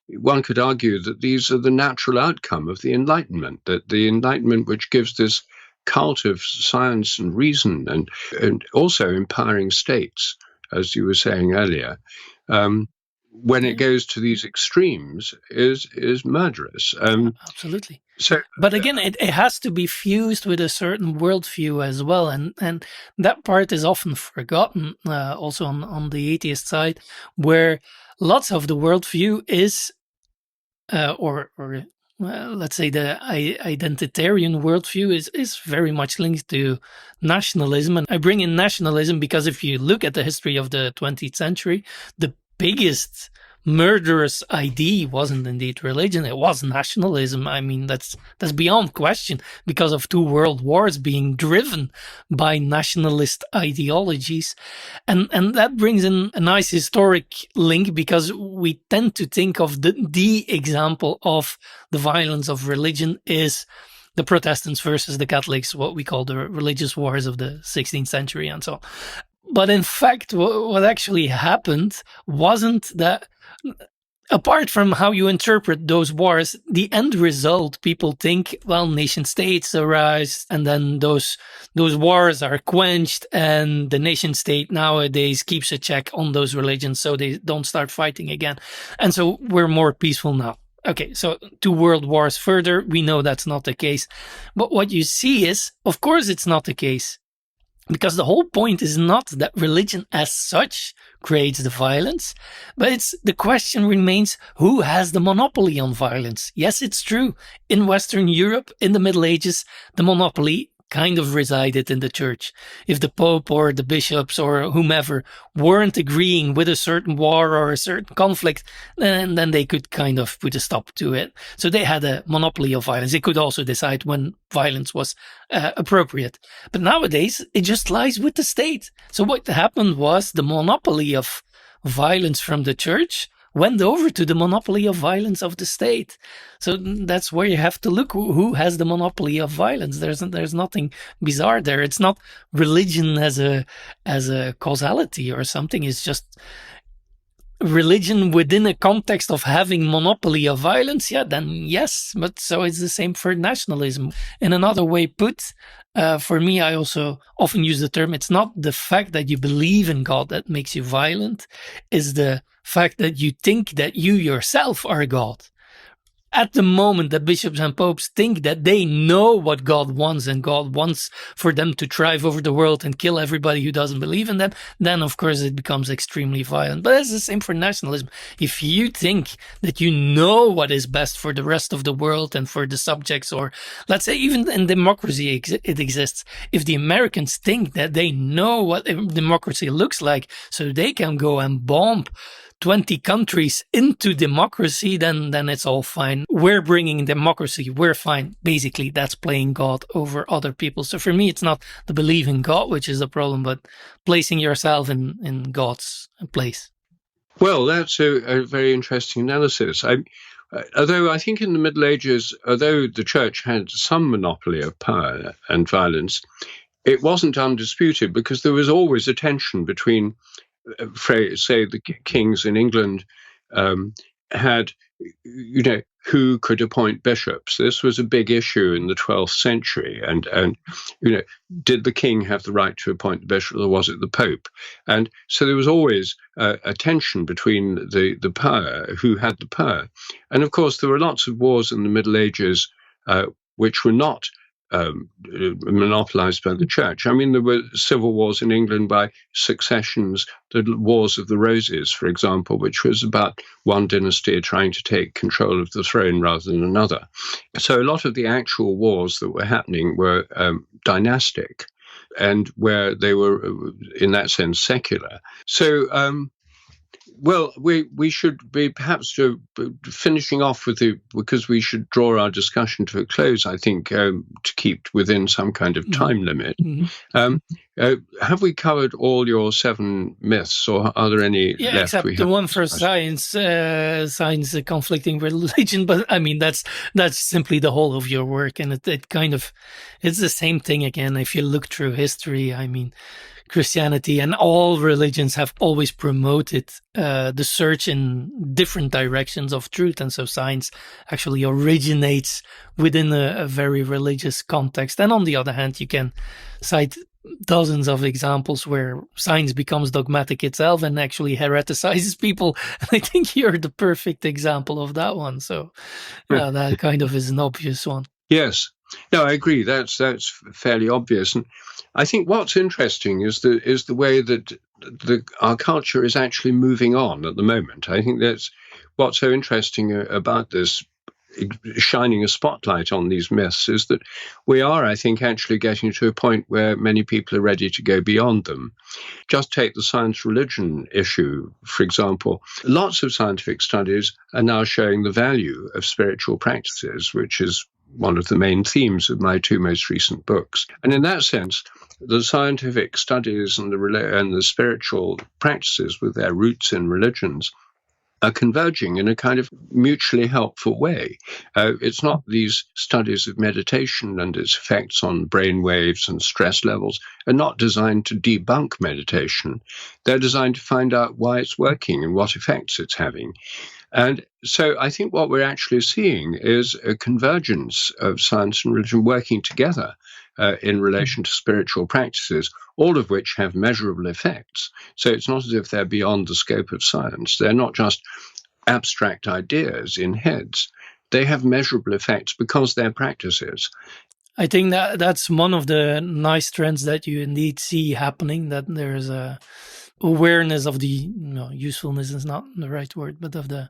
one could argue that these are the natural outcome of the Enlightenment. That the Enlightenment, which gives this cult of science and reason, and also empowering states, as you were saying earlier, when it Yeah. goes to these extremes, is murderous. Absolutely. So But again, it has to be fused with a certain worldview as well, and that part is often forgotten. Also on the atheist side, where lots of the worldview is, or let's say the identitarian worldview is very much linked to nationalism. And I bring in nationalism because if you look at the history of the 20th century, the biggest murderous idea wasn't indeed religion, it was nationalism. I mean, that's beyond question because of two world wars being driven by nationalist ideologies. And that brings in a nice historic link because we tend to think of the example of the violence of religion is the Protestants versus the Catholics, what we call the religious wars of the 16th century and so on. But in fact, what actually happened wasn't that, apart from how you interpret those wars, the end result, people think, well, nation states arise and then those wars are quenched and the nation state nowadays keeps a check on those religions so they don't start fighting again. And so we're more peaceful now. Okay, so 2 world wars further, we know that's not the case. But what you see is, of course, it's not the case. Because the whole point is not that religion as such creates the violence, but the question remains, who has the monopoly on violence? Yes, it's true. In Western Europe, in the Middle Ages, the monopoly kind of resided in the church. If the Pope or the bishops or whomever weren't agreeing with a certain war or a certain conflict, then they could kind of put a stop to it. So they had a monopoly of violence. They could also decide when violence was appropriate. But nowadays, it just lies with the state. So what happened was the monopoly of violence from the church went over to the monopoly of violence of the state. So that's where you have to look who has the monopoly of violence. There's nothing bizarre there. It's not religion as a causality or something. It's just religion within a context of having monopoly of violence. Yeah, then yes, but so it's the same for nationalism. In another way put, for me, I also often use the term, it's not the fact that you believe in God that makes you violent, it's the fact that you think that you yourself are God. At the moment that bishops and popes think that they know what God wants and God wants for them to thrive over the world and kill everybody who doesn't believe in them, then of course it becomes extremely violent. But it's the same for nationalism. If you think that you know what is best for the rest of the world and for the subjects, or let's say even in democracy it exists, if the Americans think that they know what democracy looks like so they can go and bomb 20 countries into democracy, then it's all fine. We're bringing democracy. We're fine. Basically, that's playing God over other people. So for me, it's not the belief in God, which is the problem, but placing yourself in God's place. Well, that's a very interesting analysis. Although I think in the Middle Ages, although the church had some monopoly of power and violence, it wasn't undisputed because there was always a tension between, say, the kings in England had, who could appoint bishops. This was a big issue in the 12th century. And did the king have the right to appoint the bishop, or was it the Pope? And so there was always a tension between the power, who had the power. And of course, there were lots of wars in the Middle Ages which were not monopolized by the church. I mean, there were civil wars in England by successions, the Wars of the Roses, for example, which was about one dynasty trying to take control of the throne rather than another. So a lot of the actual wars that were happening were dynastic, and where they were, in that sense, secular. So well, we should be perhaps finishing off with because we should draw our discussion to a close, I think, to keep within some kind of time limit. Have we covered all your 7 myths, or are there any left? Except the one for science, science conflicting with religion. But I mean, that's simply the whole of your work, and it kind of, it's the same thing again. If you look through history, I mean, Christianity and all religions have always promoted the search in different directions of truth. And so science actually originates within a very religious context. And on the other hand, you can cite dozens of examples where science becomes dogmatic itself and actually hereticizes people. And I think you're the perfect example of that one. So that kind of is an obvious one. Yes. No, I agree. That's fairly obvious. And I think what's interesting is the way that our culture is actually moving on at the moment. I think that's what's so interesting about this, shining a spotlight on these myths, is that we are, I think, actually getting to a point where many people are ready to go beyond them. Just take the science-religion issue, for example. Lots of scientific studies are now showing the value of spiritual practices, which is one of the main themes of my 2 most recent books. And in that sense, the scientific studies and the spiritual practices with their roots in religions are converging in a kind of mutually helpful way. It's not these studies of meditation and its effects on brain waves and stress levels are not designed to debunk meditation. They're designed to find out why it's working and what effects it's having. And so I think what we're actually seeing is a convergence of science and religion working together in relation to spiritual practices, all of which have measurable effects. So it's not as if they're beyond the scope of science. They're not just abstract ideas in heads. They have measurable effects because they're practices. I think that's one of the nice trends that you indeed see happening, that there's awareness of the, usefulness is not the right word, but of the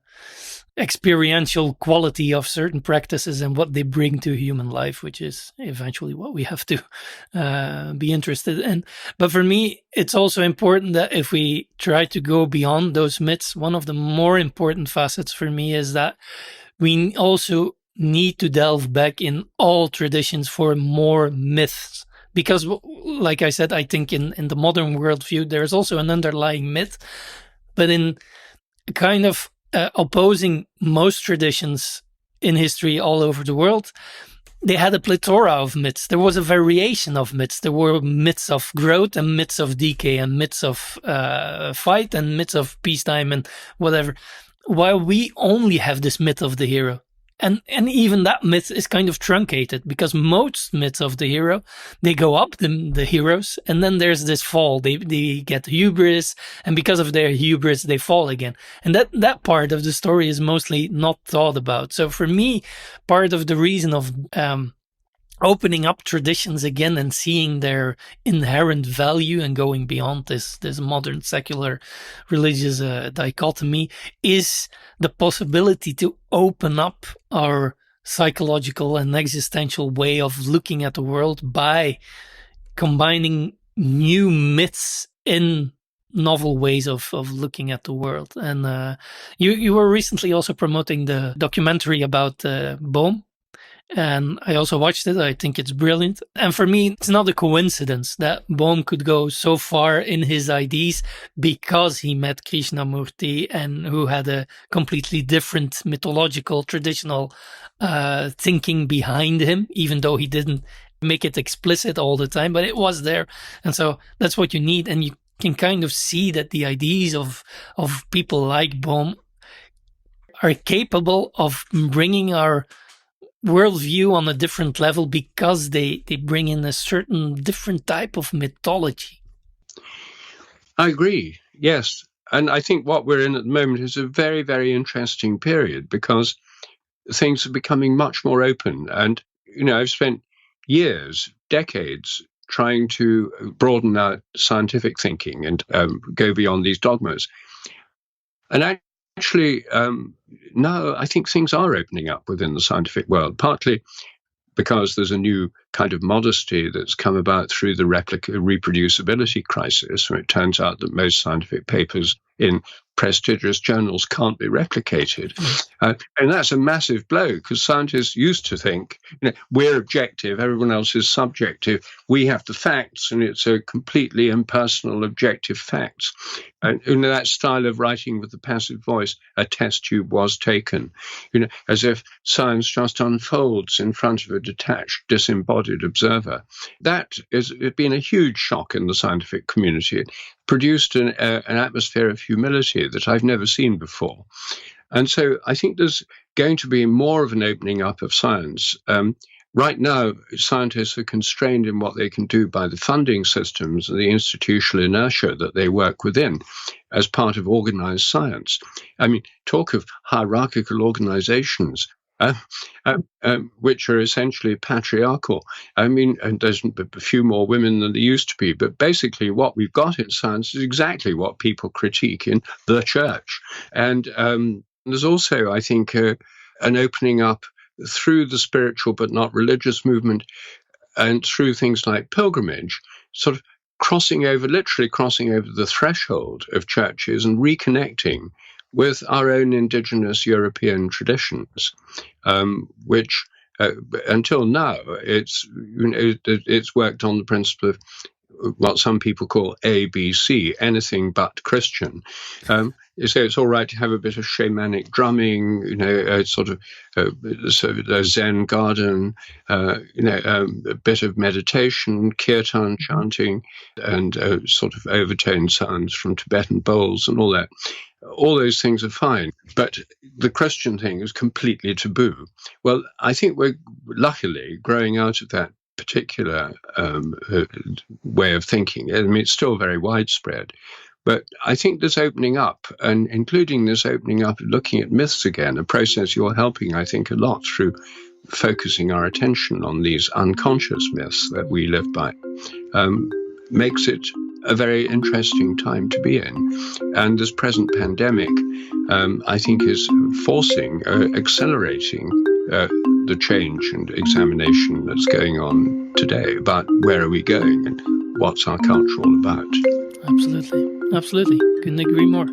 experiential quality of certain practices and what they bring to human life, which is eventually what we have to be interested in. But for me, it's also important that if we try to go beyond those myths, one of the more important facets for me is that we also need to delve back in all traditions for more myths. Because, like I said, I think in the modern worldview, there's also an underlying myth, but in kind of opposing most traditions in history all over the world, they had a plethora of myths. There was a variation of myths. There were myths of growth and myths of decay and myths of fight and myths of peacetime and whatever. While we only have this myth of the hero. And even that myth is kind of truncated, because most myths of the hero, they go up, the heroes, and then there's this fall. They get hubris, and because of their hubris, they fall again. And that part of the story is mostly not thought about. So for me, part of the reason of opening up traditions again and seeing their inherent value and going beyond this modern secular religious dichotomy is the possibility to open up our psychological and existential way of looking at the world by combining new myths in novel ways of looking at the world. And you were recently also promoting the documentary about Bohm. And I also watched it. I think it's brilliant. And for me, it's not a coincidence that Bohm could go so far in his ideas because he met Krishnamurti, and who had a completely different mythological, traditional thinking behind him, even though he didn't make it explicit all the time, but it was there. And so that's what you need. And you can kind of see that the ideas of people like Bohm are capable of bringing our worldview on a different level, because they bring in a certain different type of mythology. I agree, yes. And I think what we're in at the moment is a very, very interesting period, because things are becoming much more open. And, I've spent years, decades, trying to broaden out scientific thinking and go beyond these dogmas. And actually, now I think things are opening up within the scientific world, partly because there's a new kind of modesty that's come about through the reproducibility crisis, where it turns out that most scientific papers in prestigious journals can't be replicated. And that's a massive blow, because scientists used to think, we're objective, everyone else is subjective, we have the facts, and it's a completely impersonal, objective facts. And that style of writing with the passive voice, a test tube was taken, as if science just unfolds in front of a detached, disembodied observer. That has been a huge shock in the scientific community. It produced an atmosphere of humility that I've never seen before. And so I think there's going to be more of an opening up of science. Right now, scientists are constrained in what they can do by the funding systems and the institutional inertia that they work within as part of organized science. I mean, talk of hierarchical organizations, which are essentially patriarchal. I mean, and there's a few more women than there used to be, but basically what we've got in science is exactly what people critique in the church. And there's also, I think, an opening up through the spiritual but not religious movement, and through things like pilgrimage, sort of literally crossing over the threshold of churches and reconnecting with our own indigenous European traditions, which until now it's worked on the principle of what some people call ABC, anything but Christian. So it's all right to have a bit of shamanic drumming, a sort of a Zen garden, a bit of meditation, kirtan chanting, and sort of overtoned sounds from Tibetan bowls and all that. All those things are fine, but the Christian thing is completely taboo. Well, I think we're luckily growing out of that particular way of thinking. I mean, it's still very widespread, but I think this opening up, and including this opening up, looking at myths again, a process you're helping, I think, a lot through focusing our attention on these unconscious myths that we live by, makes it a very interesting time to be in. And this present pandemic, I think, is forcing, accelerating the change and examination that's going on today about where are we going and what's our culture all about. Absolutely. Absolutely. Couldn't agree more.